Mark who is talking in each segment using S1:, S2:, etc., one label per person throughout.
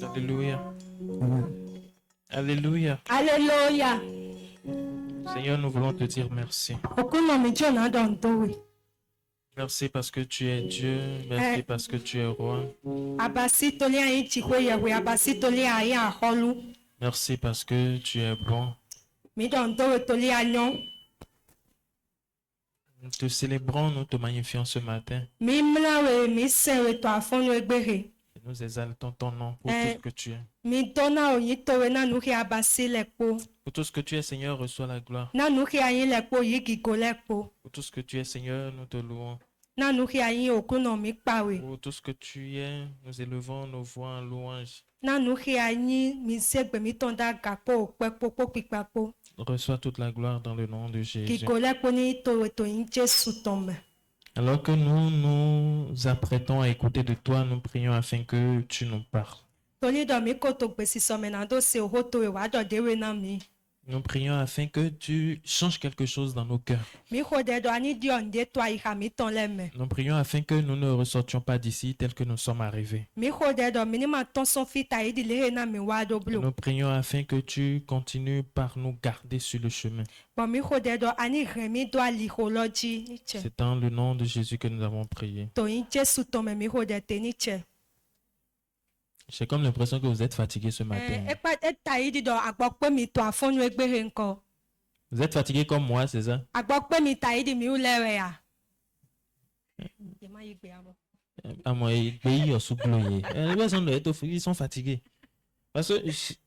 S1: Alléluia.
S2: Amen.
S1: Alléluia.
S3: Alléluia.
S1: Seigneur, nous voulons te dire merci. Merci parce que tu es Dieu. Merci parce que tu es roi. Merci parce que tu es bon. Nous te célébrons, nous te magnifions ce matin. Et nous exaltons ton nom pour tout ce que tu es. Pour tout ce que tu es, Seigneur, reçois la gloire. Pour tout ce que tu es, Seigneur, nous te louons. Pour tout ce que tu es, nous élevons nos voix en louange. Reçois toute la gloire dans le nom de Jésus. Alors que nous nous apprêtons à écouter de toi, nous prions afin que tu nous parles. Nous prions afin que tu changes quelque chose dans nos cœurs. Nous prions afin que nous ne ressortions pas d'ici tel que nous sommes arrivés. Nous prions afin que tu continues par nous garder sur le chemin. C'est dans le nom de Jésus que nous avons prié. J'ai comme l'impression que vous êtes fatigué ce matin. Vous êtes fatigué comme moi, c'est ça? Ah, moi, les personnes ils sont fatigués. Parce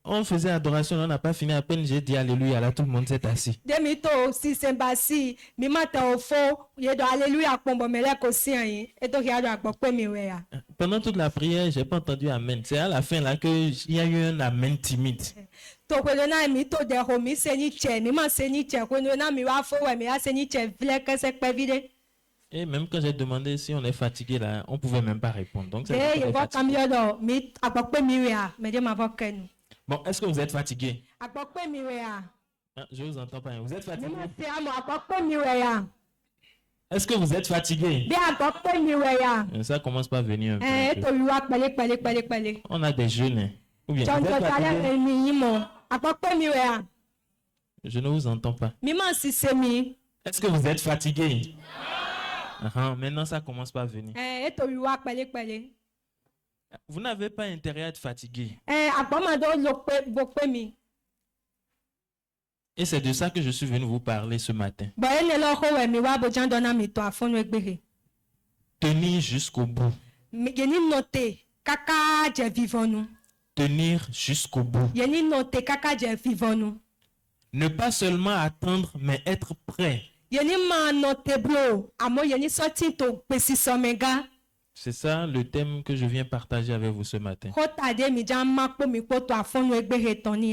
S1: qu'on faisait adoration, on n'a pas fini. À peine j'ai dit Alléluia, là tout le monde s'est assis. Pendant toute la prière, j'ai pas entendu Amen. C'est à la fin là qu'il y a eu un Amen timide. Et même quand j'ai demandé si on est fatigué là, on pouvait même pas répondre. Donc c'est fatigué. Bon, est-ce que vous êtes fatigué? Ah, je vous entends pas. Vous êtes fatigué? Est-ce que vous êtes fatigué? Ça commence pas à venir un peu. On a des jeunes. Hein. Ou bien, vous êtes fatigué? Je ne vous entends pas. Est-ce que vous êtes fatigué? Maintenant, ça commence pas à venir. Vous n'avez pas intérêt à être fatigué. Et c'est de ça que je suis venu vous parler ce matin. Tenir jusqu'au bout. Tenir jusqu'au bout. Ne pas seulement attendre, mais être prêt. C'est ça le thème que je viens partager avec vous ce matin.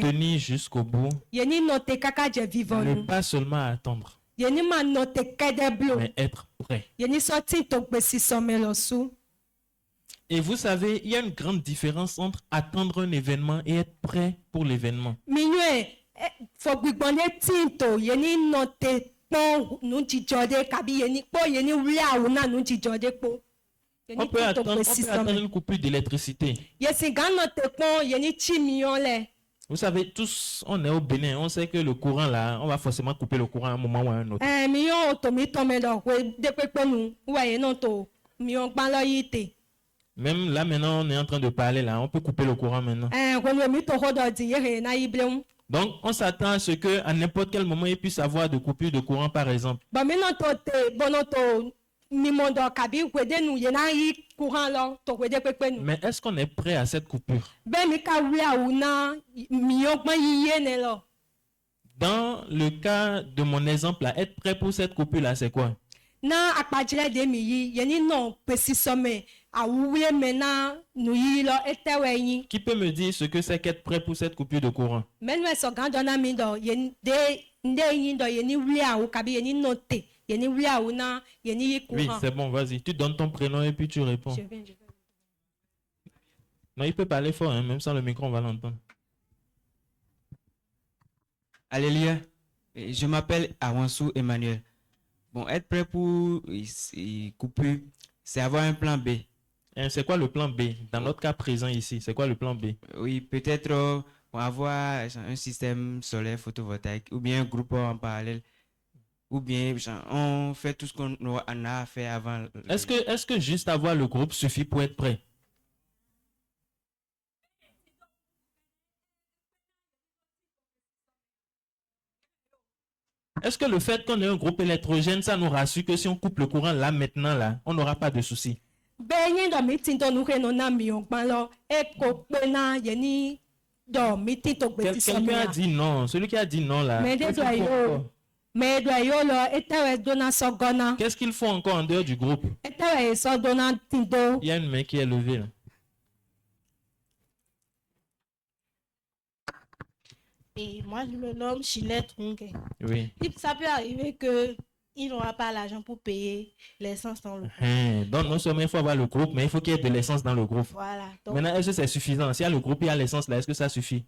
S1: Tenir jusqu'au bout. Ne pas seulement attendre, mais être prêt. Et vous savez, il y a une grande différence entre attendre un événement et être prêt pour l'événement. On peut attendre une coupure d'électricité. Vous savez, tous, on est au Bénin, on sait que le courant là, on va forcément couper le courant à un moment ou à un autre. Même là maintenant, on est en train de parler là, on peut couper le courant maintenant. Donc, on s'attend à ce qu'à n'importe quel moment, il puisse avoir de coupures de courant, par exemple. Mais est-ce qu'on est prêt à cette coupure? Dans le cas de mon exemple, là, être prêt pour cette coupure-là, c'est quoi? Qui peut me dire ce que c'est qu'être prêt pour cette coupure de courant? Oui, c'est bon, vas-y. Tu donnes ton prénom et puis tu réponds. Je viens. Non, il peut parler fort, hein, même sans le micro, on va l'entendre.
S2: Alléluia. Je m'appelle Awansou Emmanuel. Bon, être prêt pour couper, c'est avoir un plan B.
S1: Hein, c'est quoi le plan B? Dans notre cas présent ici, c'est quoi le plan B?
S2: Oui, peut-être on va avoir genre, un système solaire photovoltaïque ou bien un groupe en parallèle. Ou bien genre, on fait tout ce qu'on en a fait avant.
S1: Est-ce que juste avoir le groupe suffit pour être prêt? Est-ce que le fait qu'on ait un groupe électrogène, ça nous rassure que si on coupe le courant là, maintenant, là, on n'aura pas de soucis?
S3: Benye do meeting to nuke no na mi ogban lo e ko pe na ye ni do meeting to gbe ti so mi
S1: Quelqu'un a
S3: la.
S1: dit non. Celui qui a dit non là.
S3: Mais
S1: qu'est-ce
S3: des
S1: qu'il faut
S3: doyo.
S1: encore?
S3: Me do yo lo e te we do na so gona.
S1: Qu'est-ce qu'il faut encore en dehors du groupe?
S3: E te we so do na tindo.
S1: Il y a une main qui est levée là.
S4: Et moi, je me nomme Chilette Runke.
S1: Oui.
S4: Ça peut arriver que ils n'auront pas l'argent pour payer l'essence dans le groupe.
S1: Hein, donc non seulement il faut avoir le groupe, mais il faut qu'il y ait de l'essence dans le groupe.
S4: Voilà. Donc,
S1: Maintenant, est-ce que c'est suffisant? S'il y a le groupe, il y a l'essence là, est-ce que ça suffit?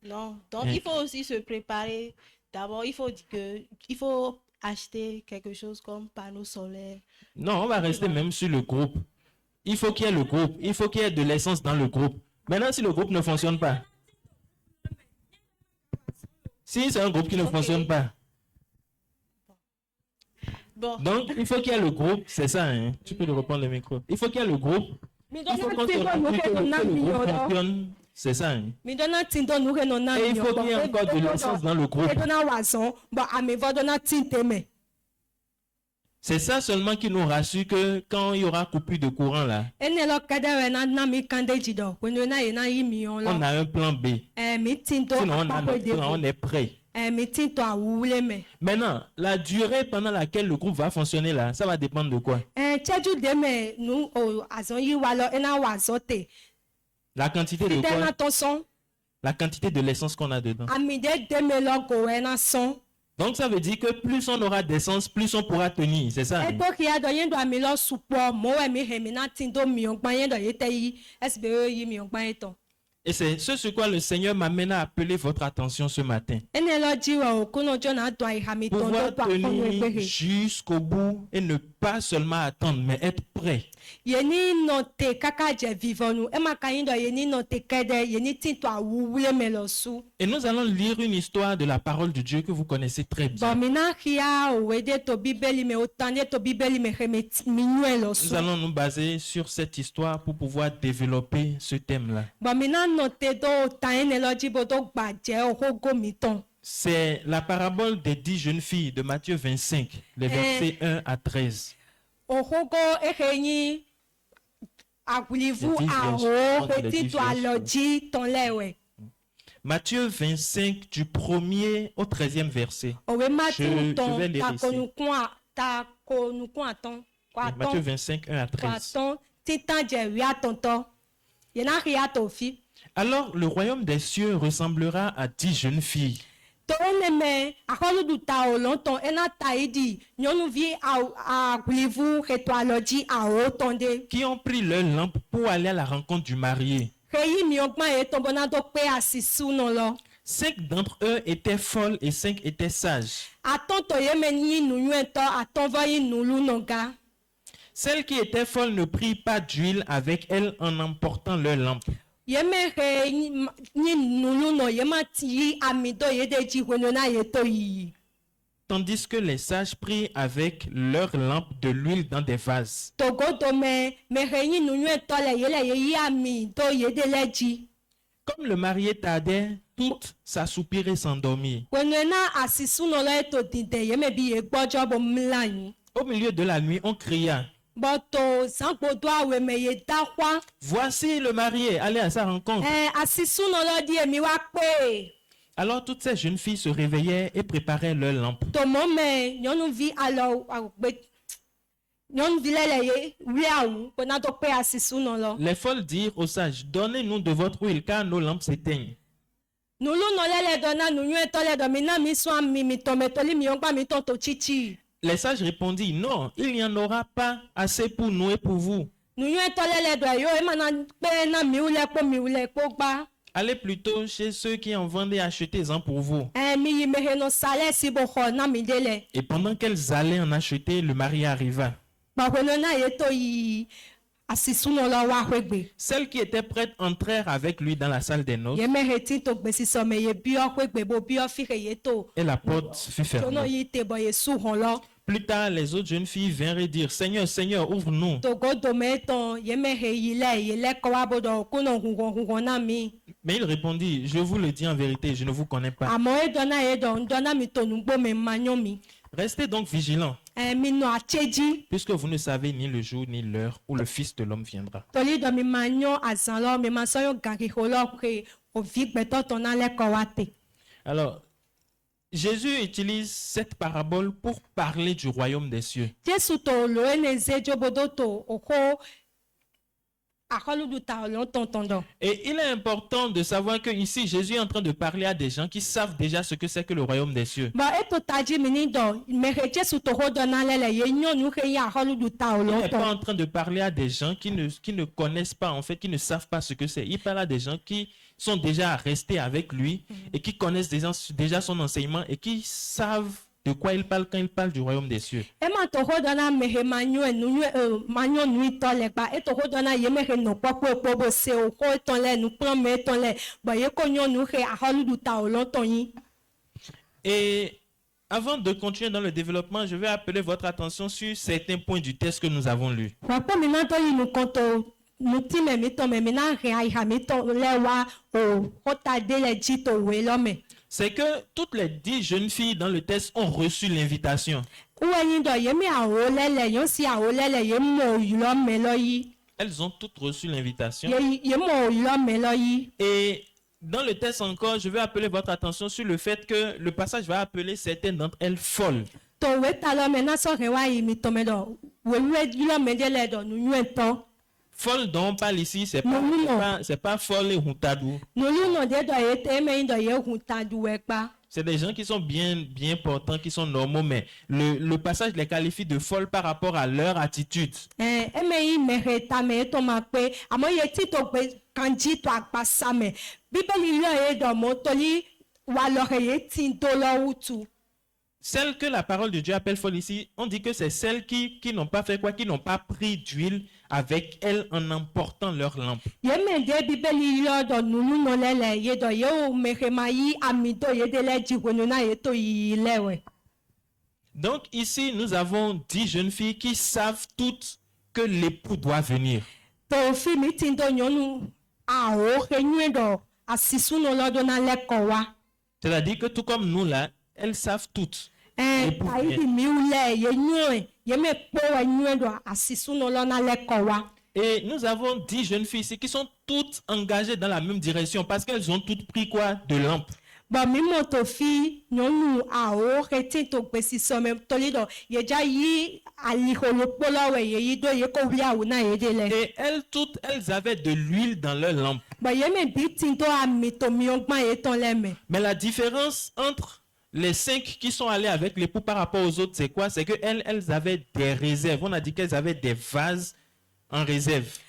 S4: non. Donc,
S1: Hein.
S4: il faut aussi se préparer. D'abord, il faut acheter quelque chose comme panneau solaire.
S1: Non, on va rester même sur le groupe. Il faut qu'il y ait le groupe. Il faut qu'il y ait de l'essence dans le groupe. Maintenant, si le groupe ne fonctionne pas, si c'est un groupe qui ne
S4: Ok.
S1: fonctionne pas,
S4: Bon,
S1: donc il faut qu'il y ait le groupe, c'est ça, hein? Tu peux lui reprendre le micro. Il faut qu'il y ait le groupe.
S3: Mi
S1: Il
S3: do
S1: faut
S3: na
S1: qu'on se
S3: tindo
S1: rassure
S3: nuke
S1: que
S3: no na
S1: le
S3: mi
S1: groupe
S3: yo do.
S1: fonctionne, c'est ça, hein?
S3: Mi do na tindo nuke no na
S1: Et
S3: mi
S1: il
S3: yo
S1: faut
S3: do.
S1: qu'il y ait encore de l'essence dans le groupe.
S3: E do na wazon, bo ame vo do na tinte me.
S1: C'est ça seulement qui nous rassure que quand il y aura coupure de courant là,
S3: Ene lo kede we na mi kande jido. Kwenu na ye na yi mi yo
S1: on
S3: lo.
S1: a un plan B.
S3: Mi tindo
S1: Sinon, on, a
S3: akoko
S1: notre plan, on
S3: de.
S1: est prêt.
S3: Mi tindo a wule me.
S1: Maintenant, la durée pendant laquelle le groupe va fonctionner là, ça va dépendre de quoi?
S3: Cheju de me nu o azon yi wa lo ena wazon te.
S1: La quantité de
S3: Fide na
S1: quoi?
S3: ton son.
S1: La quantité de l'essence qu'on a dedans.
S3: Ami de me lo go we na son.
S1: Donc ça veut dire que plus on aura d'essence, plus on pourra tenir, c'est ça?
S3: E
S1: Hein?
S3: to ki ado yen do ami lo supo mo we mi he mi na tindo mi ogban yen do ye te yi. SB yi mi ogban eton.
S1: Et c'est ce sur quoi le Seigneur m'amène à appeler votre attention ce matin.
S3: Ene lo ji wa o kuno jo na do ai ha mi ton do
S1: Pouvoir
S3: to akon
S1: tenir
S3: we he.
S1: jusqu'au bout et ne pas seulement attendre, mais être prêt.
S3: Ye ni no te kaka je vivant nous. E ma ka yin do ye ni no te kede ye ni tindo a wule me lo su.
S1: Et nous allons lire une histoire de la parole de Dieu que vous connaissez très bien.
S3: Bon, mina kia o wede to bibeli me otande to bibeli me he mi nue lo su.
S1: Nous allons nous baser sur cette histoire pour pouvoir développer ce thème-là.
S3: Bon, mina no te do ta ene lo ji bo do gba je o ho go mi ton.
S1: C'est la parabole des 10 jeunes filles de Matthieu 25, les versets 1 à 13.
S3: O ho go e he yin agulivu
S1: Les 10
S3: a
S1: vierges,
S3: o
S1: entre les
S3: he
S1: 10
S3: ti to a lo
S1: vierges.
S3: ji ton lewe.
S1: Matthieu 25, du 1er au 13e verset.
S3: O we ma
S1: Je
S3: ti ton
S1: vais lire
S3: ta
S1: ici.
S3: ko nu kun aton. Ko
S1: Matthieu
S3: aton.
S1: 25, 1 à
S3: Ko
S1: 13.
S3: aton ti tan je wi aton to. Ye na ria to fi.
S1: Alors le royaume des cieux ressemblera à 10 jeunes filles
S3: To ne me akoludu ta o lonton ena taidi nyɔnuvi agulivu he to alo dzi awo tɔn de.
S1: qui ont pris leur lampe pour aller à la rencontre du marié.
S3: Xeyi miɔgbã ye tɔn bena do kpe asisu nɔ lɔ.
S1: 5 d'entre eux étaient folles et 5 étaient sages.
S3: Atɔn tɔ ye me nyi nu nyuietɔ atɔn vɔ yi nulu nɔ ga.
S1: Celles qui étaient folles ne prirent pas d'huile avec elles en emportant leur lampe.
S3: Ye me he nyi nulu nɔ ye ma ti yi ami do ye de dzi weno na ye to yi.
S1: Tandis que les sages prirent avec leur lampe de l'huile dans des vases.
S3: Togodo me he nyi nu nyuietɔ le ye yi ami do ye de le dzi.
S1: Comme le marié tardait, toutes s'assoupirent et s'endormirent.
S3: Weno na asisu nɔ lɔ ye to dide ye me bi ye gbɔdzɔ bo mla nyi.
S1: Au milieu de la nuit, on cria,
S3: Bɔtɔ zãgbodo awe me ye da xɔa.
S1: voici le marié, allez à sa rencontre.
S3: Asisu nɔlɔ di emi wa kpe.
S1: Alors toutes ces jeunes filles se réveillèrent et préparaient leur lampe.
S3: Tɔmɔ me nyɔnuvi alɔ agbe nyɔnuvi lɛ le ye wi awu bena do kpe asisu nɔlɔ.
S1: Les folles dirent aux sages, donnez-nous de votre huile car nos lampes s'éteignent.
S3: Nulu nɔlɛ le dɔ na nunyuetɔ le dɔ mi na mi sɔn ami mi tɔmɛtɔli mi yɔgba mi tɔ to tsitsi.
S1: Les sages répondirent, non, il n'y en aura pas assez pour nous et pour vous.
S3: Nunyuetɔ le dɔ yo ema na kpe na miwu le kpo gba.
S1: Allez plutôt chez ceux qui en vendent et achetez-en pour vous.
S3: Mi yi me he no salɛ si bo xɔ na mi de le.
S1: Et pendant qu'elles allaient en acheter, le mari arriva.
S3: Gbɔƒenɔ na ye to yi asisuno lo wa hwegbe.
S1: Celles qui étaient prêtes entrèrent avec lui dans la salle des noces
S3: Ye me heti to gbesi so me ye bio hwegbe bo bio fi he ye to.
S1: et la porte fut
S3: Tono
S1: fermée.
S3: yi te bo ye su hon lo.
S1: Plus tard, les autres jeunes filles vinrent et dire, Seigneur, Seigneur, ouvre-nous.
S3: To go do me ton ye me he yi le ko wa bodo kuno hungon na mi.
S1: Mais il répondit, je vous le dis en vérité, je ne vous connais pas.
S3: Amo e dona ye don dona mi to nugbo me manyo mi.
S1: Restez donc vigilants,
S3: Mi no acheji.
S1: puisque vous ne savez ni le jour ni l'heure où le Fils de l'homme viendra.
S3: Toli do mi manyo azan lo mi ma so yo gari ho lo ke o vi gbeto ton na le ko wa te.
S1: Alors, Jésus utilise cette parabole pour parler du royaume des cieux.
S3: Jesu to lo ene ze jobodo to oko akolu du ta lo ton ton do.
S1: Et il est important de savoir que ici, Jésus est en train de parler à des gens qui savent déjà ce que c'est que le royaume des cieux.
S3: Ba eto taji mini do me he Jesu to ho do na le ye nyonu he ya akolu du ta
S1: Il
S3: lo
S1: n'est pas
S3: ton.
S1: en train de parler à des gens qui ne connaissent pas, en fait, qui ne savent pas ce que c'est. Il parle à des gens qui sont déjà restés avec lui et qui connaissent déjà son enseignement et qui savent de quoi il parle quand il parle du royaume des cieux.
S3: E ma to ho do na me he manyo enu manyo nu to le ba eto ho do na ye me he no popo bo se o ho ton le nu plan me ton le ba ye ko nyonu he akolu du ta lo ton yin.
S1: Et avant de continuer dans le développement, je vais appeler votre attention sur certains points du texte que nous avons lu.
S3: Wa pe mi na to yi nu konto nu ti me mi to me mi na he ai ha mi to le wa o ho ta de le ji to we lo me.
S1: C'est que toutes les 10 jeunes filles dans le texte ont reçu l'invitation.
S3: Uwe yin do ye mi awo lele yo si awo lele ye mo yi lo me lo yi.
S1: Elles ont toutes reçu l'invitation.
S3: Ye mo yi lo me lo yi.
S1: Et dans le texte encore, je vais appeler votre attention sur le fait que le passage va appeler certaines d'entre elles folles.
S3: To we ta lo me na so he wa yi mi to me do. We yi lo me de le do nu yu to.
S1: Folles dont on parle ici, c'est pas folle et huntadou.
S3: Nu yu no de do ye te me yin do ye hun ta du we pa.
S1: C'est des gens qui sont bien portants, qui sont normaux, mais le passage les qualifie de folles par rapport à leur attitude.
S3: E me yi me he ta me to ma pe amo ye ti to pe kanji to akpa sa me. Bíbélì lo ye do mo to li wa lo he ye tin do lo utu.
S1: Celles que la parole de Dieu appelle folles ici, on dit que c'est celles qui n'ont pas fait quoi, qui n'ont pas pris d'huile avec elles en emportant leur lampe.
S3: Ye me de bíbélì lo do nunu no lele ye do ye o me he ma yi ami do ye de le ji wonu na ye to yi lewe.
S1: Donc ici, nous avons 10 jeunes filles qui savent toutes que l'époux doit venir.
S3: To fi mi tin do nyonu a o he nyu do asisu no lo do na le ko wa.
S1: C'est-à-dire que tout comme nous là, elles savent toutes. L'époux
S3: Ta yi
S1: vient.
S3: mi ule ye nyu ye me po wa nyu do asisu no lo na le ko wa.
S1: Et nous avons 10 jeunes filles ici qui sont toutes engagées dans la même direction parce qu'elles ont toutes pris quoi? De lampe.
S3: Bon mi mo to fi nyonu a o he tin to gbesi so me to li do ye ja yi ali ho lo po lo we ye yi do ye ko wi awu na ye de le.
S1: Et elles toutes, elles avaient de l'huile dans leur lampe.
S3: Bon ye me bi tin to ami to mi ogban ye ton le me.
S1: Mais la différence entre les 5 qui sont allés avec l'époux par rapport aux autres, c'est quoi? C'est qu'elles, elles avaient des réserves. On a dit qu'elles avaient des vases en réserve.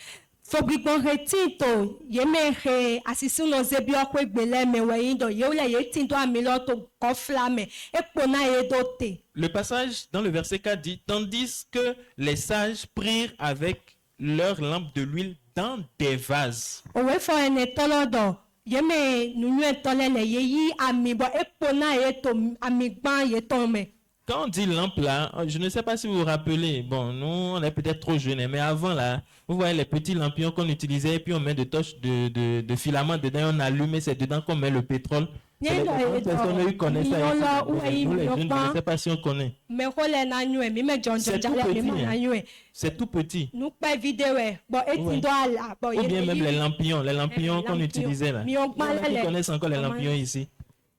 S3: Fo gbigbo he tin to ye me he asisu no ze bi okwe gbele me we yin do ye o le ye tin to ami lo to ko fla me e po na ye do te.
S1: Le passage dans le verset 4 dit, tandis que les sages prirent avec leur lampe de l'huile dans des vases.
S3: O we fo ene to lo do ye me nunu e to le ye yi ami bo e po na ye to ami gban ye to me.
S1: Quand on dit lampe là, je ne sais pas si vous vous rappelez, bon, nous on est peut-être trop jeunes, mais avant là, vous voyez les petits lampions qu'on utilisait et puis on met des torches de filaments dedans et on allume et c'est dedans qu'on met le pétrole. C'est les grandes personnes qui connaissent ça. Ici. Nous les jeunes, je ne sais pas si on connaît.
S3: Me ho le na nyu e mi me jon jon
S1: C'est tout
S3: jale mi
S1: petit,
S3: ma na
S1: hein.
S3: nyu e.
S1: C'est tout petit.
S3: Nu pe vidéo e bo e
S1: Ouais.
S3: tin do ala bo
S1: Ou
S3: ye.
S1: bien même les lampions qu'on
S3: lampions.
S1: utilisait là.
S3: Mi on
S1: Il y en a
S3: gban
S1: qui
S3: le.
S1: connaissent encore les lampions ici.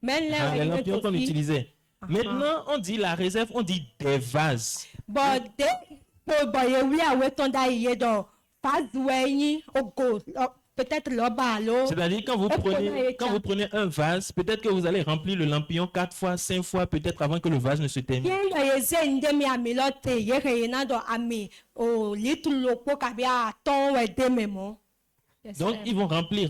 S3: Men
S1: Hein, les
S3: le
S1: lampions qu'on utilisait.
S3: Ah.
S1: Maintenant, on dit la réserve, on dit des vases.
S3: Bo de po bo ye wi awe ton da ye do pas we yin ogo peut-être lo ba lo.
S1: C'est-à-dire quand vous prenez un vase, peut-être que vous allez remplir le lampion 4 fois, 5 fois, peut-être avant que le vase ne se termine.
S3: Yen do ye ze nde mi ami lo te ye he na do ami o little lo po ka bi a ton we de me mo.
S1: Donc, ils vont remplir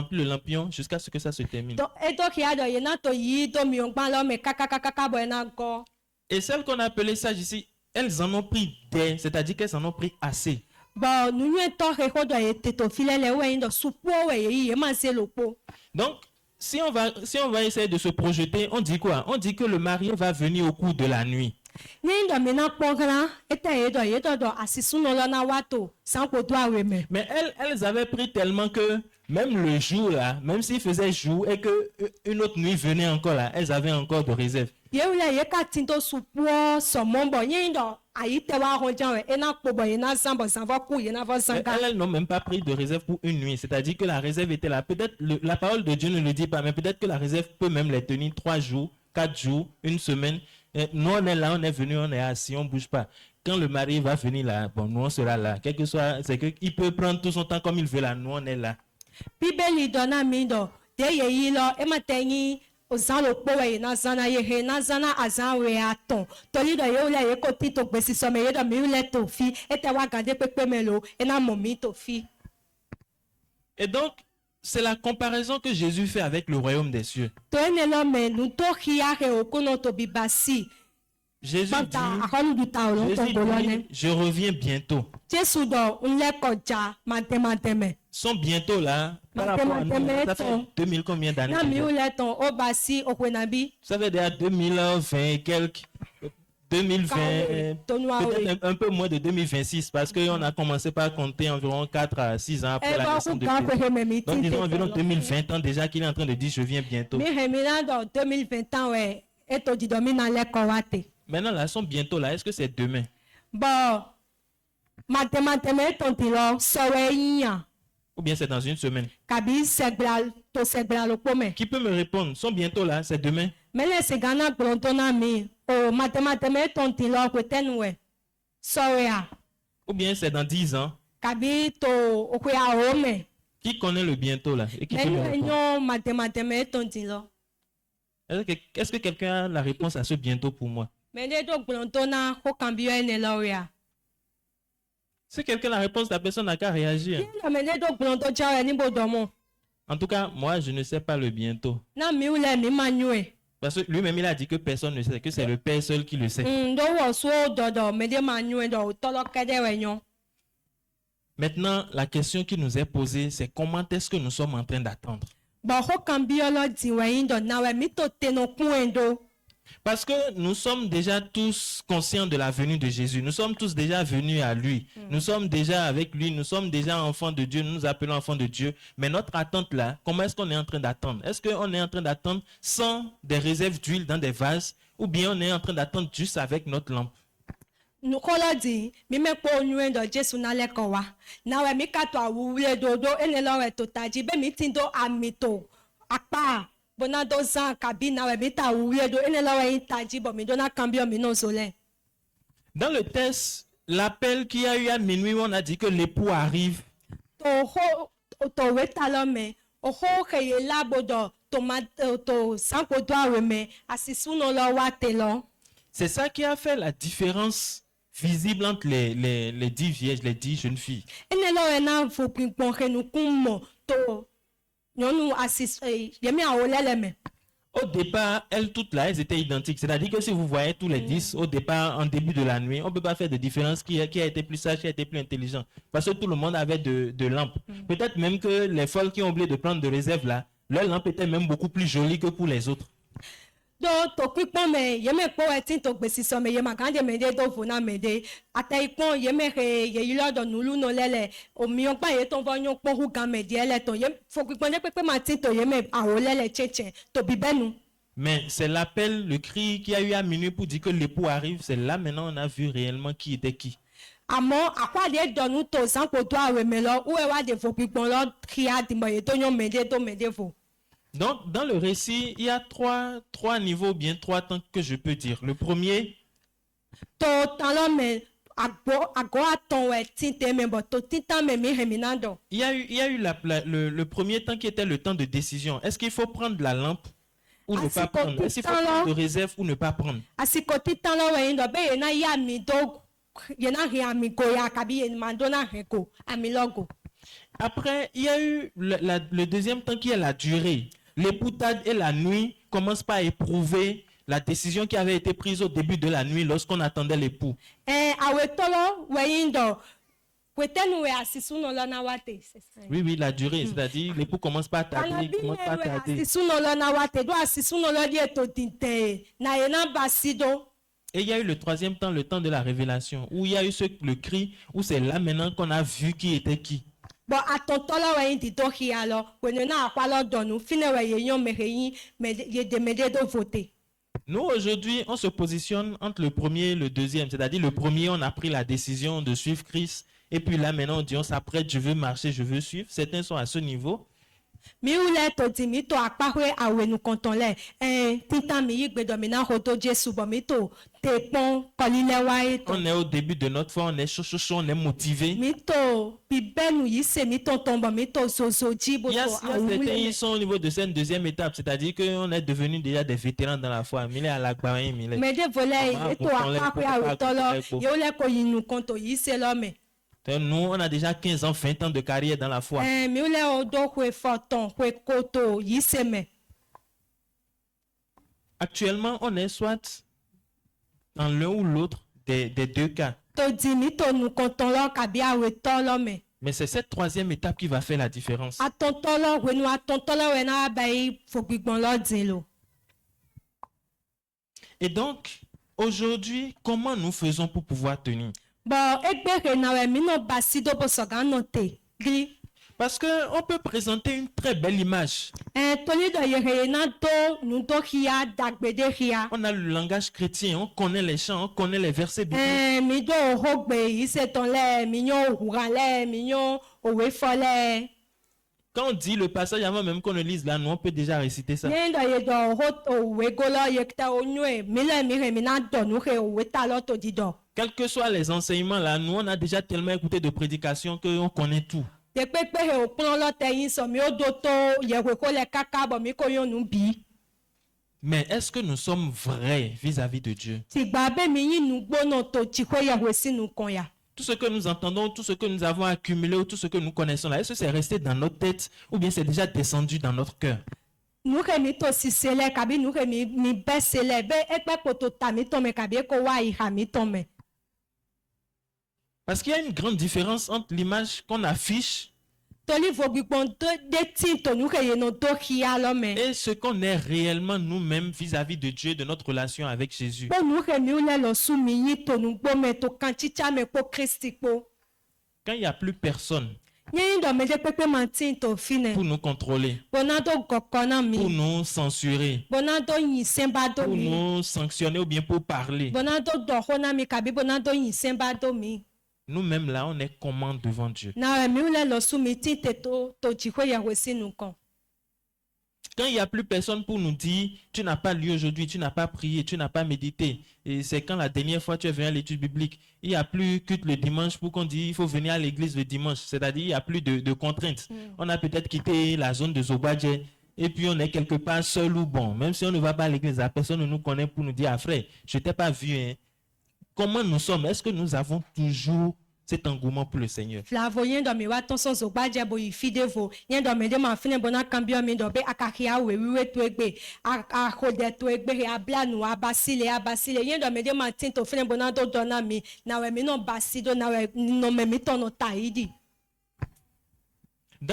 S1: le lampion jusqu'à ce que ça se termine.
S3: Do e do ki a do ye na to yi do mi on gban lo me kaka bo na go.
S1: Et celles qu'on a appelées sages ici, elles en ont pris des, c'est-à-dire qu'elles en ont pris assez.
S3: Bon, nous nous étant récolté et tétofilé les ouais dans soupo ouais y manger le pot.
S1: Donc, si on va essayer de se projeter, on dit quoi? On dit que le mari va venir au cours de la nuit.
S3: Ni dans maintenant pogran était dans assisou no na wato sans ko doit remet.
S1: Mais elles avaient pris tellement que même le jour là, même s'il faisait jour et que une autre nuit venait encore là, elles avaient encore de réserve.
S3: Yeula ye ka tinto soupo so mombo ni dans ayi te wa ronjan e na pobo ye na sambo sanvo ku ye na vo sanga.
S1: Elles n'ont même pas pris de réserve pour une nuit. C'est-à-dire que la réserve était là. Peut-être la parole de Dieu ne le dit pas, mais peut-être que la réserve peut même les tenir 3 jours, 4 jours, une semaine. Et nous, on est là, on est venu, on est assis, on ne bouge pas. Quand le mari va venir là, bon, nous, on sera là. Quel que soit, c'est qu'il peut prendre tout son temps comme il veut là. Nous, on est là.
S3: Bibeli dona mindo de ye yilo e mateni ozan lo po we na zana ye he na zana azan we aton toli do ye ula ye ko tito gbesi so me ye do mi ule to fi e te wa gade pepe melo e na momi to fi.
S1: Et donc, c'est la comparaison que Jésus fait avec le royaume des cieux.
S3: To ene lo me nu to khia he okuno to bibasi.
S1: Jésus
S3: Banta
S1: dit,
S3: akonu du ta lo to bolone.
S1: je reviens bientôt.
S3: Jesu do unle koja mateme.
S1: Sont bientôt là, par rapport à nous, ça fait 2000 combien d'années?
S3: Na mi
S1: déjà?
S3: ule ton obasi okwenabi.
S1: Ça fait déjà 2020 et quelques, 2020, peut-être un peu moins de 2026, parce qu'on a commencé par compter environ 4 à 6 ans après la naissance de Christ. Donc disons environ 2020 ans déjà qu'il est en train de dire je viens bientôt.
S3: Mi hemina do 2020 ans ouais et to di domina le kowate.
S1: Maintenant là, ils sont bientôt là, est-ce que c'est demain?
S3: Bon, mathématème tontilo sowe yiyan.
S1: Ou bien c'est dans une semaine?
S3: Kabi segbla to segbla lo pome.
S1: Qui peut me répondre? Ils sont bientôt là, c'est demain?
S3: Mele se gana brontona mi. O mathématème tontilo kwetenwe. Sowe a.
S1: Ou bien c'est dans 10 ans?
S3: Kabi to okwe a ome.
S1: Qui connaît le bientôt là? Et qui peut me
S3: Mele
S1: répondre?
S3: nyo mathématème tontilo.
S1: Est-ce que quelqu'un a la réponse à ce bientôt pour moi?
S3: Mele do brontona ko kambio ene loria.
S1: Si quelqu'un a la réponse, la personne n'a qu'à réagir.
S3: Mele do bronto jawe ni bodomo.
S1: En tout cas, moi, je ne sais pas le bientôt.
S3: Na mi ule mi manue.
S1: Parce que lui-même, il a dit que personne ne sait, que c'est le Père seul qui le sait.
S3: Do wo so dodo me de manue do tolo kede wenyo.
S1: Maintenant, la question qui nous est posée, c'est comment est-ce que nous sommes en train d'attendre?
S3: Ba ho kambio lo di weindo na we mi to teno kuendo.
S1: Parce que nous sommes déjà tous conscients de la venue de Jésus. Nous sommes tous déjà venus à lui. Nous sommes déjà avec lui. Nous sommes déjà enfants de Dieu. Nous nous appelons enfants de Dieu. Mais notre attente là, comment est-ce qu'on est en train d'attendre? Est-ce qu'on est en train d'attendre sans des réserves d'huile dans des vases? Ou bien on est en train d'attendre juste avec notre lampe?
S3: Nu kolo di mi me po nuendo Jesu na le ko wa. Na we mi ka to awule dodo ene lo we to taji be mi tindo amito. Apa bona do zan kabina we mi ta awule do ene lo we taji bo mi do na cambio mi no zole.
S1: Dans le texte, l'appel qu'il y a eu à minuit, on a dit que l'époux arrive.
S3: To ho to we talome. O ho ke ye labodo to ma to san ko do aweme asisu no lo wa te lo.
S1: C'est ça qui a fait la différence visible entre les 10 vierges, les 10 jeunes filles.
S3: Ene lo we na fo pinpon ke nu kumo to nyonu asis yemi awolele me.
S1: Au départ, elles toutes là, elles étaient identiques. C'est-à-dire que si vous voyez tous les 10 au départ, en début de la nuit, on ne peut pas faire de différence qui a été plus sage, qui a été plus intelligent. Parce que tout le monde avait de lampes. Peut-être même que les folles qui ont oublié de prendre de réserve là, leur lampe était même beaucoup plus jolie que pour les autres.
S3: Do to pipon me yeme po etin to gbesi so me yema kan de me de do funa me de ata ipon yeme he ye yilo do nulu no lele o mi on pa ye ton vo yon po hu gan me de ele ton yem fo pipon de pepe ma tin to yeme awo lele cheche to bibenu.
S1: Mais c'est l'appel, le cri qu'il y a eu à minuit pour dire que l'époux arrive. C'est là maintenant on a vu réellement qui était qui.
S3: Àmọ́ àpàdé dọ̀nù tó sanko tó àwẹ̀ mi lọ wúwẹ̀ wá de fò pípọ́n lọ kí á dìbò yìí tó yàn méde tó méde fò.
S1: Donc, dans le récit, il y a trois niveaux, bien 3 temps que je peux dire. Le premier,
S3: tó tán lọ mẹ àgọ́ àtọ̀ wẹ̀ tí tẹ̀ mẹ bọ̀ tó títàn mẹ mi hẹ̀mí náà dọ̀.
S1: il y a eu le premier temps qui était le temps de décision. Est-ce qu'il faut prendre la lampe ou ne pas prendre? Est-ce qu'il faut prendre de réserve ou ne pas prendre?
S3: àsìkò títàn lọ wẹ̀ yín dọ̀ bẹ́ẹ̀ yẹn náà yá mi tó yẹn náà hẹ̀ àmì kò yà kàbí yẹn máa dọ́ náà hẹ̀ kò àmì lọ́gò.
S1: Après, il y a eu le deuxième temps qui est la durée. L'époux tarde et la nuit commencent par éprouver la décision qui avait été prise au début de la nuit lorsqu'on attendait l'époux.
S3: Àwẹ̀ tọ́lọ́ wẹ̀ yín dọ̀ kwete nous asisu no lo na wate.
S1: Oui, oui, la durée, c'est-à-dire l'époux commence pas à tarder, il commence pas à tarder.
S3: Asisu no lo na wate do asisu no lo die to dinte na yena basido.
S1: Et il y a eu le troisième temps, le temps de la révélation, où il y a eu le cri, où c'est là maintenant qu'on a vu qui était qui.
S3: Bon atontolo we ndi do hia lo kwenu na akwalo donu fine we yeyon mereyin me ye demede do voter.
S1: Nous, aujourd'hui, on se positionne entre le premier et le deuxième. C'est-à-dire, le premier, on a pris la décision de suivre Christ. Et puis là, maintenant, on dit, on s'apprête, je veux marcher, je veux suivre. Certains sont à ce niveau.
S3: Mi ule to di mi to akpahwe awe nu konton le tinta mi yigbe do mi na hoto Jesu bo mi to te pon kolile wa eto.
S1: On est au début de notre foi, on est chaud, chaud, chaud, on est motivé.
S3: Mi to bibelu yi se mi to tombo mi to soso jibo
S1: Il y a
S3: to
S1: certains, ils sont au niveau de cette deuxième étape. C'est-à-dire qu'on est devenu déjà des vétérans dans la foi. Mille à l'agbaïn, mille.
S3: Me de vole eto akpahwe awe to lo yo le ko yinu konto yi se lo me.
S1: Nous, on a déjà 15 ans, 20 ans de carrière dans la foi.
S3: Mi ule odo kwe foton kwe koto yi se me.
S1: Actuellement, on est soit dans l'un ou l'autre des deux cas.
S3: To di mi to nu konton lo kabi awe to lo me.
S1: Mais c'est cette troisième étape qui va faire la différence.
S3: Atontolo we nu atontolo we na abai fogbigbon lo din lo.
S1: Et donc, aujourd'hui, comment nous faisons pour pouvoir tenir?
S3: Bon, ekbere na we mi no basido bo soga no te. Gri.
S1: Parce qu'on peut présenter une très belle image.
S3: Toli do yere na do nu do hia dagbede hia.
S1: On a le langage chrétien, on connaît les chants, on connaît les versets bibliques.
S3: Mi do hogbe ise ton le mi nyo hurale mi nyo owe fole.
S1: Quand on dit le passage avant même qu'on le lise là, nous on peut déjà réciter ça.
S3: Yen do ye do hot owe golo yekta onwe mi le mi re mi na do nu he owe ta lo to di do.
S1: Quels que soient les enseignements là, nous on a déjà tellement écouté de prédications qu'on connaît tout. Mais est-ce que nous sommes vrais vis-à-vis de Dieu? Tout ce que nous entendons, tout ce que nous avons accumulé ou tout ce que nous connaissons là, est-ce que c'est resté dans notre tête ou bien c'est déjà descendu dans notre cœur? Parce qu'il y a une grande différence entre l'image qu'on affiche et ce qu'on est réellement nous-mêmes vis-à-vis de Dieu, de notre relation avec Jésus. Quand il n'y a plus personne pour nous contrôler, pour nous censurer, pour nous sanctionner ou bien pour parler, nous-mêmes là, on est comment devant Dieu? Quand il n'y a plus personne pour nous dire, tu n'as pas lu aujourd'hui, tu n'as pas prié, tu n'as pas médité. Et c'est quand la dernière fois tu es venu à l'étude biblique. Il n'y a plus culte le dimanche pour qu'on dise il faut venir à l'église le dimanche. C'est-à-dire il n'y a plus de contraintes. On a peut-être quitté la zone de Zobadje et puis on est quelque part seul ou bon. Même si on ne va pas à l'église, la personne nous connaît pour nous dire, ah frère, je ne t'ai pas vu. Hein. Comment nous sommes? Est-ce que nous avons toujours cet engouement pour le Seigneur? Dans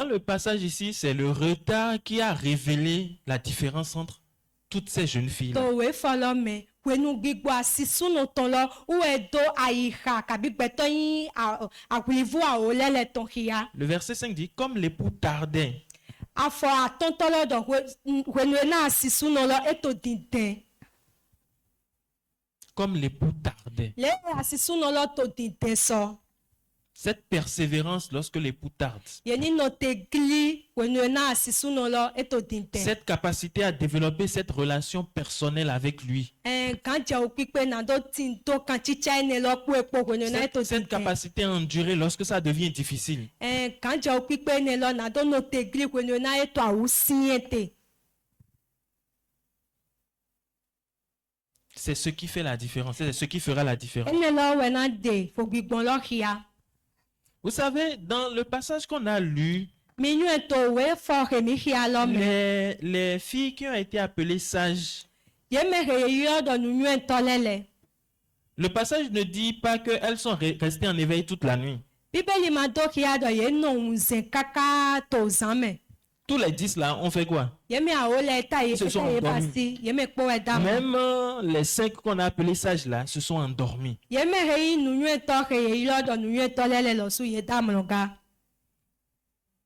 S1: le passage ici, c'est le retard qui a révélé la différence entre toutes ces jeunes filles. Le verset 5 dit, comme l'époux tardait, comme l'époux tardait. Cette persévérance lorsque l'époux tarde, cette capacité à développer cette relation personnelle avec lui, cette capacité à endurer lorsque ça devient difficile, c'est ce qui fait la différence, c'est ce qui fera la différence. Vous savez, dans le passage qu'on a lu, les filles qui ont été appelées sages, le passage ne dit pas qu'elles sont restées en éveil toute la nuit.
S3: bíbélì máa dókì àdọ̀ yẹn nù ń zẹ̀ káká tó zàn mẹ́.
S1: Tous les 10 là, on fait quoi?
S3: Yẹ́mi àwọn olè ta yìí
S1: Se sont
S3: kẹ́kẹ́ yìí bá
S1: endormis.
S3: sí yẹ́mi kpọ́ ẹ̀ dá mọ́.
S1: Même les 5 qu'on a appelés sages là se sont endormis.
S3: Yẹ́mi hẹ́ yìí nùyún ẹ̀tọ́ hẹ́ yìí lọ́dọ̀ nùyún ẹ̀tọ́ lẹ́lẹ̀ lọ́sùn yẹn dá mọ́ ga.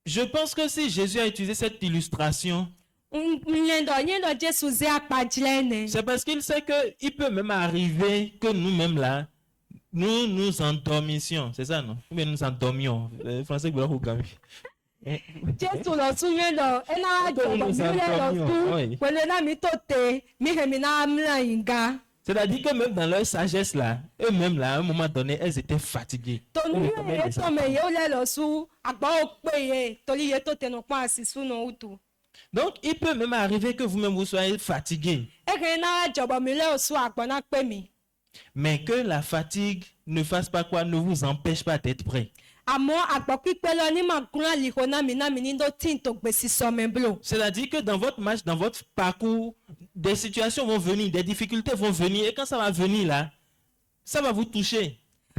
S1: Je pense que si Jésus a utilisé cette illustration,
S3: Ńlẹ́dọ̀ yẹn lọ Jésù zẹ́ apájílẹ̀ nẹ.
S1: c'est parce qu'il sait qu'il peut même arriver que nous-mêmes là, nous nous endormissions. C'est ça, non? Ou bien nous endormions. Français, vous l'avez
S3: Jésù lọ́sùn yẹn lọ ẹ̀ náà jọ̀bọ̀ mi lẹ́
S1: Oui.
S3: lọ́sùn pẹ̀lú náà mi tó tẹ̀ mi hẹ̀ mi náà mìíràn yìí ga.
S1: C'est-à-dire que même dans leur sagesse là, eux-mêmes là, à un moment donné, elles étaient fatiguées.
S3: Tonu
S1: Elles étaient
S3: yẹn
S1: des
S3: tó mẹ yẹ ó lẹ́ lọ́sùn àgbà ó pè yẹ torí yẹ tó tẹnu pọ́n àṣìṣú náà ó tù.
S1: Donc, il peut même arriver que vous-même vous soyez fatigués,
S3: Ẹ̀kẹ́ náà jọ̀bọ̀ mi lẹ́ lọ́sùn àgbà náà pè mí.
S1: mais que la fatigue ne fasse pas quoi, ne vous empêche pas d'être prêt.
S3: Àmọ́ àgbọ̀ pípẹ́ lọ ní màgúnrán àlìkò náà mi ní ló tí ń tó gbèsè sọmọ blo.
S1: C'est-à-dire que dans votre marche, dans votre parcours, des situations vont venir, des difficultés vont venir, et quand ça va venir là, ça va vous toucher.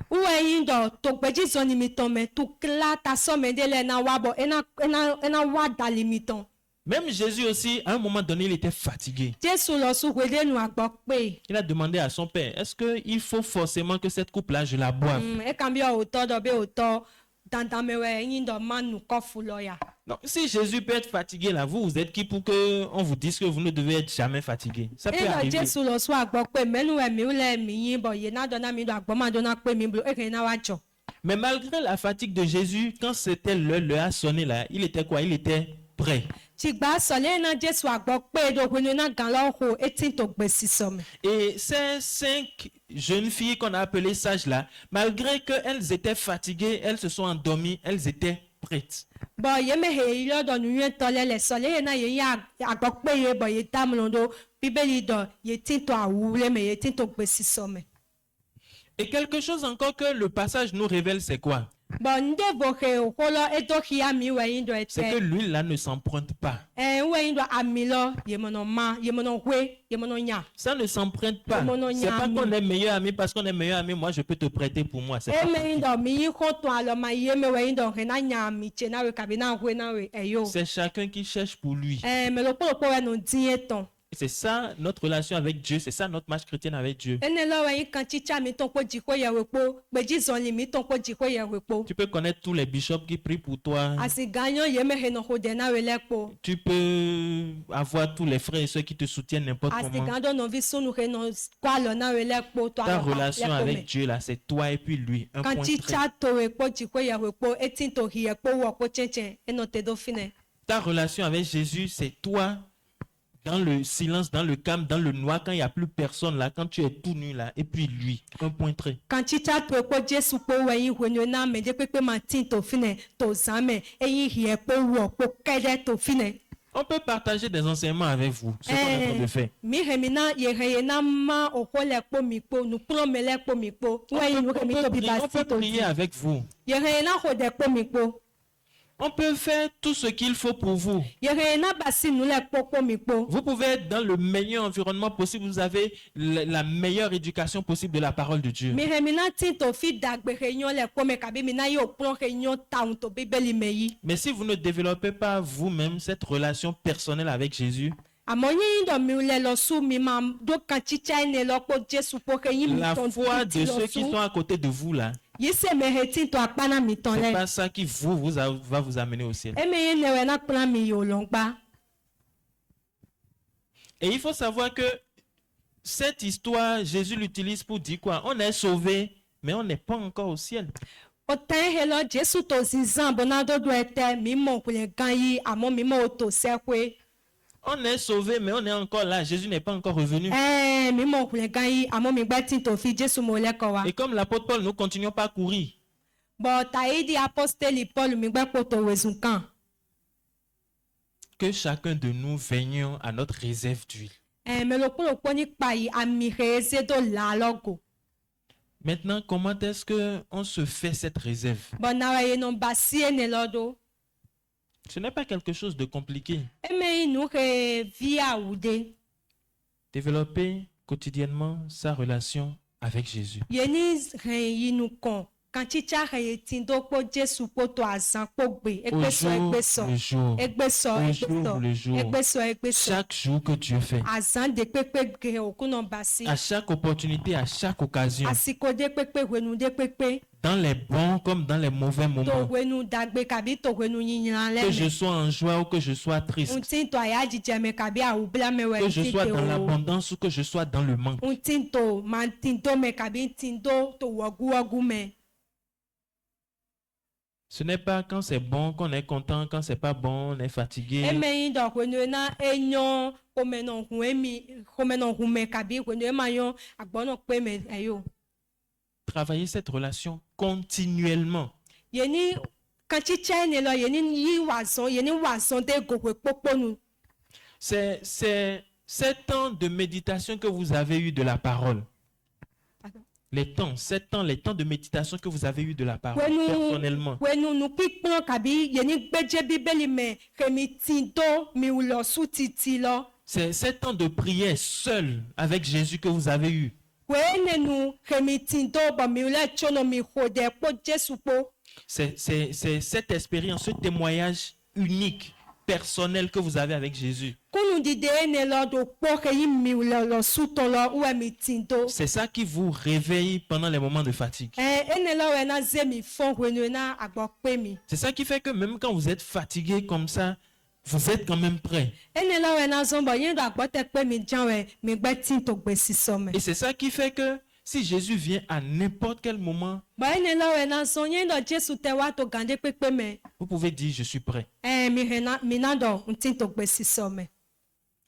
S3: Wúwo ẹyin dọ̀ tó gbèjì zọ ni mi tán mẹ́ tó kílá ta sọmọ délẹ̀ náà wá bọ̀ ẹ̀ná wá dalẹ̀ mi tán.
S1: Même Jésus aussi, à un moment donné, il était fatigué.
S3: Jésù lọ sùn wẹ́dẹ́ nu àgbọ̀ pé.
S1: Il a demandé à son père, est-ce qu'il faut forcément que cette coupe-là, je la boive?
S3: Ẹ kàn bí òótọ́ dọ̀ bí òótọ́ dandan mẹ́wẹ́ ẹyin dọ̀ máa nù kọ́ fún lọ́ọ̀yà.
S1: Donc, si Jésus peut être fatigué là, vous êtes qui pour qu'on vous dise que vous ne devez être jamais fatigué? Ça peut
S3: Ẹ lọ
S1: arriver.
S3: Jésù lọ sùn àgbọ̀ pé mẹ́nu ẹ̀mí lẹ̀ mí yín bọ̀ yẹn náà dọ̀ mi dọ̀ àgbọ̀ máa dọ̀ náà pé mi blo ẹ̀kẹ́ náà wá jọ.
S1: Mais malgré la fatigue de Jésus, quand c'était l'heure a sonné là, il était quoi? Il était prêt.
S3: Tìgbà sọ̀lẹ́ náà Jésù àgbọ̀ pé dògbìnrin náà gàn lọ́hùn etí tó gbèsè sọmọ.
S1: Et ces 5 jeunes filles qu'on a appelées sages là, malgré qu'elles étaient fatiguées, elles se sont endormies, elles étaient prêtes.
S3: Bọ̀ yẹn mẹ́hẹ̀ yìí lọ́dọ̀ nu yẹn tọ́lẹ̀ lẹ̀ sọ̀lẹ́ yẹn náà yẹn yà àgbọ̀ pé yẹn bọ̀ yẹn tá mọ̀ lọ́dọ̀ bíbélì dọ̀ yẹn tí tó àwùlẹ̀ mẹ́ yẹn tí tó gbèsè sọmọ.
S1: Et quelque chose encore que le passage nous révèle, c'est quoi?
S3: Bọ̀ ndé bòkè òkúlọ̀ ètò kìá mi wẹ̀yìn dọ̀
S1: C'est que
S3: ẹ̀tẹ̀.
S1: l'huile là ne s'emprunte pas.
S3: Wẹ̀yìn dọ̀ àmì lọ yẹmọ̀nà ma yẹmọ̀nà wé yẹmọ̀nà nyà.
S1: Ça ne s'emprunte pas.
S3: Mon nom
S1: C'est pas
S3: Yami.
S1: qu'on est meilleur ami parce qu'on est meilleur ami. Moi, je peux te prêter pour moi. C'est pas
S3: Mẹ́yìn dọ̀ mi yín kó tún àlọ́ ma yé mẹ́ wẹ̀yìn dọ̀ hẹ̀ náà nyà mi tse náà wẹ̀ kàbí náà wé náà wẹ̀ ẹ̀yọ́.
S1: C'est chacun qui cherche pour lui.
S3: Mẹ́lòpọ̀lọpọ̀ wẹ̀ nù dín yẹn tán.
S1: Et c'est ça notre relation avec Dieu. C'est ça notre marche chrétienne avec Dieu.
S3: Ẹnẹ lọ́wọ́ yín kan títsá mi tán kó jìkó yẹ̀wò kpó gbèjì zọ̀nì mi tán kó jìkó yẹ̀wò kpó.
S1: Tu peux connaître tous les bishops qui prient pour toi.
S3: Àsìgányọ́ yé mẹ́hẹ̀ nà kó dẹ̀ náà wẹ̀ lẹ́kpó.
S1: Tu peux avoir tous les frères et ceux qui te soutiennent n'importe comment.
S3: Àsìgányọ́ nà vi sunu hẹ̀ nà kó àlọ́ náà wẹ̀ lẹ́kpó tó
S1: Ta
S3: àlọ́
S1: relation
S3: lẹ́kpó
S1: avec
S3: mẹ́.
S1: Dieu, là, c'est toi et puis lui. Un
S3: Kan
S1: point
S3: títsá
S1: très.
S3: tó wẹ̀ kpó jìkó yẹ̀wò kpó etí tó hi yẹ̀ kpó wọ̀ kpó tsẹ̀tsẹ̀ ẹnà tẹ̀ dó fi nẹ̀.
S1: Ta relation avec Jésus, c'est toi dans le silence, dans le calme, dans le noir, quand il n'y a plus personne là, quand tu es tout nu là, et puis lui. Un point très.
S3: Kan títsá tó wẹ̀ kpó Jésù kpó wẹ̀yìn wẹ̀nyọ̀ náà mẹ́ dé pépé ma tí tó fi nẹ̀ tó zàn mẹ́ ẹ̀yìn hi yẹ̀ kpó wọ̀ kpó kẹ́dẹ́ tó fi nẹ̀.
S1: On peut partager des enseignements avec vous, ce qu'on est en train de faire.
S3: Mi hemi na ye heye na ma oko le kpo mi kpo nu kplo me le kpo mi kpo we yin ke mi to bi ba
S1: On
S3: si
S1: peut
S3: to
S1: prier avec vous.
S3: ye heye na ho de kpo mi kpo
S1: On peut faire tout ce qu'il faut pour vous.
S3: ye heye na ba si nu le kpo mi kpo
S1: Vous pouvez être dans le meilleur environnement possible. Vous avez la meilleure éducation possible de la parole de Dieu.
S3: mi hemi na tin to fi dagbe he yon le kpo me kabi mi na yo kplo he yon ta un to bibeli me yi
S1: Mais si vous ne développez pas vous-même cette relation personnelle avec Jésus,
S3: àmọ́ yin do mi le lo su mi ma do kan chicha ne lo kpo Jésù po he yin mi
S1: la
S3: ton
S1: foi
S3: ti
S1: de
S3: lo
S1: ceux qui
S3: su
S1: sont à côté de vous là,
S3: yi se me he tin to apana mi ton
S1: c'est
S3: le
S1: pas ça qui va vous amener au ciel.
S3: e me yin ne we na kpla mi yo longba.
S1: Et il faut savoir que cette histoire, Jésus l'utilise pour dire quoi? On est sauvé, mais on n'est pas encore au ciel.
S3: O tẹ́ he lọ Jésù tó zizan bọ́nà dọ́dọ̀ ẹ̀tẹ́ mi mọ̀ kúlẹ̀ gan yìí àmọ́ mi mọ̀ o tó sẹ́kwe.
S1: On est sauvé, mais on est encore là. Jésus n'est pas encore revenu.
S3: Mi mọ̀ kúlẹ̀ gan yìí àmọ́ mi gbẹ́ tí tó fi Jésù mọ̀ lẹ́kọ̀ọ́ wa.
S1: Et comme l'apôtre Paul, nous continuons pas à courir.
S3: Bọ̀ tàyí di apọ́sítélì Paul mi gbẹ́ kó tó wẹ̀sùn kan.
S1: Que chacun de nous veillions à notre réserve d'huile.
S3: Mẹ́lòpọ̀lọpọ̀ nípa yìí àmì rẹ̀ ṣe tó là lọ́gọ̀.
S1: Maintenant, comment est-ce qu'on se fait cette réserve?
S3: Bọ̀ náà yẹn nọ bá sí ẹni lọ́dọ̀.
S1: Ce n'est pas quelque chose de compliqué.
S3: Ẹ̀mẹ́ inú rẹ̀ vi àwùdé.
S1: Développer quotidiennement sa relation avec Jésus.
S3: Yẹn ní rẹ̀ inú kan Kanchicha he tindo po Jesu po to azan po gbe.
S1: Au
S3: Egbeso,
S1: jour
S3: egbeso.
S1: le jour,
S3: Egbeso,
S1: au
S3: egbeso.
S1: jour le jour,
S3: Egbeso, egbeso.
S1: chaque jour que Dieu fait,
S3: Azan de pepe gre okuno basi.
S1: à chaque opportunité, à chaque occasion,
S3: Asiko de pepe wenu de pepe.
S1: dans les bons comme dans les mauvais
S3: To
S1: moments,
S3: wenu dagbe kabi to wenu nyinyan
S1: que je
S3: leme.
S1: sois en joie ou que je sois triste,
S3: Untin to ayaji jeme kabi a ubla me we
S1: que je sois
S3: tite
S1: dans
S3: o.
S1: l'abondance ou que je sois dans le manque.
S3: Untin to man tinto me kabi tinto to wogu wogu me.
S1: Ce n'est pas quand c'est bon qu'on est content, quand c'est pas bon, on est fatigué.
S3: Emeyin do wenu na enyo komeno hume kabi wenu emayon agbono pe me ayo.
S1: Travailler cette relation continuellement.
S3: Yeni kanchicha ne lo yeni wazon de gogwe poponu.
S1: C'est ces temps de méditation que vous avez eu de la parole. Les temps de méditation que vous avez eu de la parole personnellement.
S3: Wenu nu pikpon kabi yeni gbeje bibeli me kemi tinto mi ulo su titi lo.
S1: C'est ces temps de prière seul avec Jésus que vous avez eu.
S3: Wene nu kemi tinto ba mi ule chono mi hode po Jesu po.
S1: C'est cette expérience, ce témoignage unique, personnel que vous avez avec Jésus.
S3: Kunu dide ene lo do po keyi mi ule lo su to lo uwe mi tinto.
S1: C'est ça qui vous réveille pendant les moments de fatigue.
S3: Ene lo we na ze mi fon wenu na agbo pe mi.
S1: C'est ça qui fait que même quand vous êtes fatigué comme ça, vous êtes quand même prêt.
S3: Ene lo we na zombo yen do agbo te pe mi jan we mi gbe tinto gbe siso me.
S1: Et c'est ça qui fait que si Jésus vient à n'importe quel moment,
S3: Ba ene lo we na so yen do Jesu te wa to gande pepe me.
S1: vous pouvez dire je suis prêt.
S3: Mi na do tinto gbe siso me.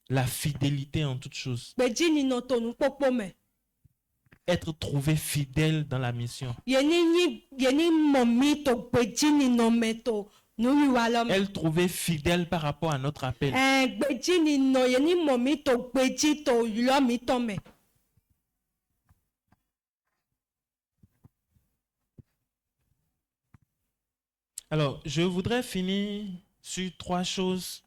S1: La fidélité en toutes choses.
S3: Gbeji ni no to nu popo me.
S1: Être trouvé fidèle dans la mission.
S3: Yeni momi to gbeji ni no me to nu wiwa lo me.
S1: Être trouvé fidèle par rapport à notre appel.
S3: Gbeji ni no yeni momi to gbeji to lo mi to me.
S1: Alors, je voudrais finir sur 3 choses.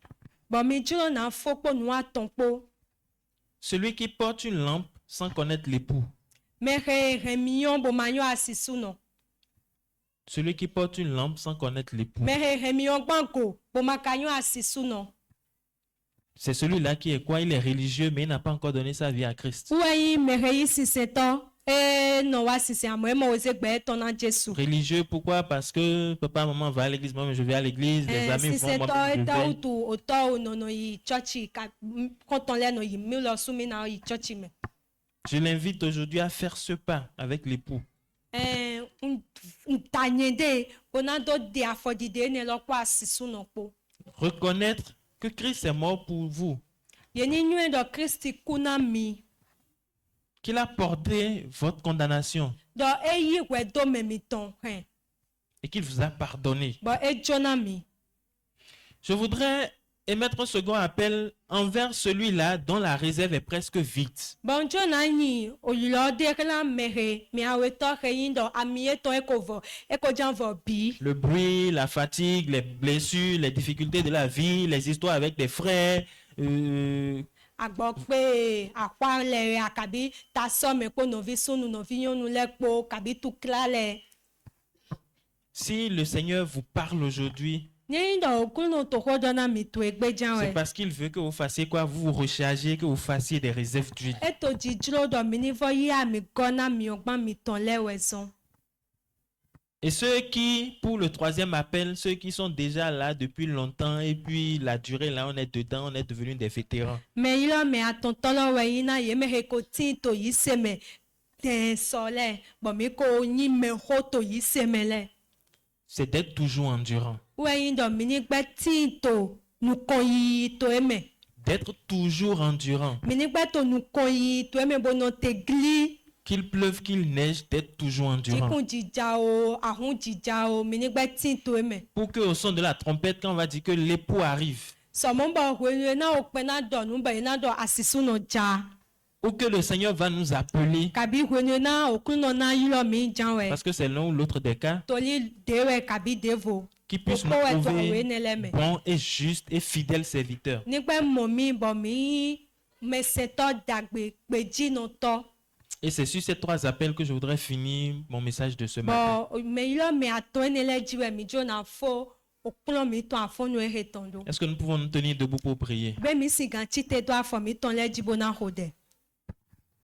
S3: Bon mi juro na fopo nu aton po.
S1: Celui qui porte une lampe sans connaître l'époux.
S3: Me re miyon bo manyo asisu no.
S1: Celui qui porte une lampe sans connaître l'époux.
S3: Me re miyon gbanko bo makanyo asisu no.
S1: C'est celui-là qui est quoi? Il est religieux, mais il n'a pas encore donné sa vie à Christ.
S3: Uwe me re yi siseto. No wa sise amo mo ose gbe ton na Jesu.
S1: Religieux, pourquoi? Parce que papa, maman va à l'église, moi je vais à l'église, les amis vont,
S3: Siseto
S1: moi je
S3: eta
S1: vais.
S3: utu oto no no yi church ka konton le no yi mi lo su mi na yi church me.
S1: Je l'invite aujourd'hui à faire ce pas avec l'époux.
S3: Ntanyede ona do de afodide ne lo kwa asisu no po.
S1: Reconnaître que Christ est mort pour vous,
S3: Yeni nyu do Christi kuna mi.
S1: qu'il a porté votre condamnation
S3: Do eyi we do me mi ton hen.
S1: et qu'il vous a pardonné.
S3: Bo e jona mi.
S1: Je voudrais émettre un second appel envers celui-là dont la réserve est presque vide.
S3: Bon jona ni oyilo de kala mehe mi aweto heyin do ami eto eko jan vo bi.
S1: Le bruit, la fatigue, les blessures, les difficultés de la vie, les histoires avec des frères,
S3: Agbo pe akwale akabi ta so me ko no vi sunu no vi yonu lepo kabi tu klale.
S1: si le Seigneur vous parle aujourd'hui,
S3: Ni do okuno to hodona mi tu egbejan
S1: c'est
S3: we.
S1: parce qu'il veut que vous fassiez quoi? Vous vous rechargez, que vous fassiez des réserves d'huile.
S3: Eto jijro do mi ni vo yi ami gona mi ogban mi ton lewezon.
S1: Et ceux qui, pour le 3e appel, ceux qui sont déjà là depuis longtemps et puis la durée là, on est dedans, on est devenus des vétérans.
S3: Me ilo me atontolo we ina ye me he ko tin to yi se me ten sole bo mi ko yin me ho to yi se me le.
S1: C'est d'être toujours endurant,
S3: We yin do mi ni gbe tin to nu kon yi to eme.
S1: d'être toujours endurant.
S3: Mi ni gbe to nu kon yi to eme bo no te gli.
S1: Qu'il pleuve, qu'il neige, d'être toujours endurant.
S3: Jikun jija o, ahun jija o, mi ni gbe tin to eme.
S1: Pour que au son de la trompette, quand on va dire que l'époux arrive,
S3: So mo bo we na o pe na do nu be na do asisu no ja.
S1: ou que le Seigneur va nous appeler,
S3: Kabi we na okuno na yilo mi jan we.
S1: parce que c'est l'un ou l'autre des cas,
S3: Toli dewe kabi devo.
S1: qui puisse nous
S3: Oko we to
S1: trouver
S3: we ne le me.
S1: bons et justes et fidèles serviteurs.
S3: Nígbà mọ̀ mi bọ̀ mí mẹsẹ̀tọ̀ dàgbé péjì nù tọ́.
S1: Et c'est sur ces 3 appels que je voudrais finir mon message de ce matin.
S3: Bon, mais il a mis à toi ne l'a dit ouais, mais Dieu n'a faux au plan mi ton afon nous retondo.
S1: Est-ce que nous pouvons nous tenir debout pour prier?
S3: Ben mi si ganti te doit fo mi ton l'a dit bona hode.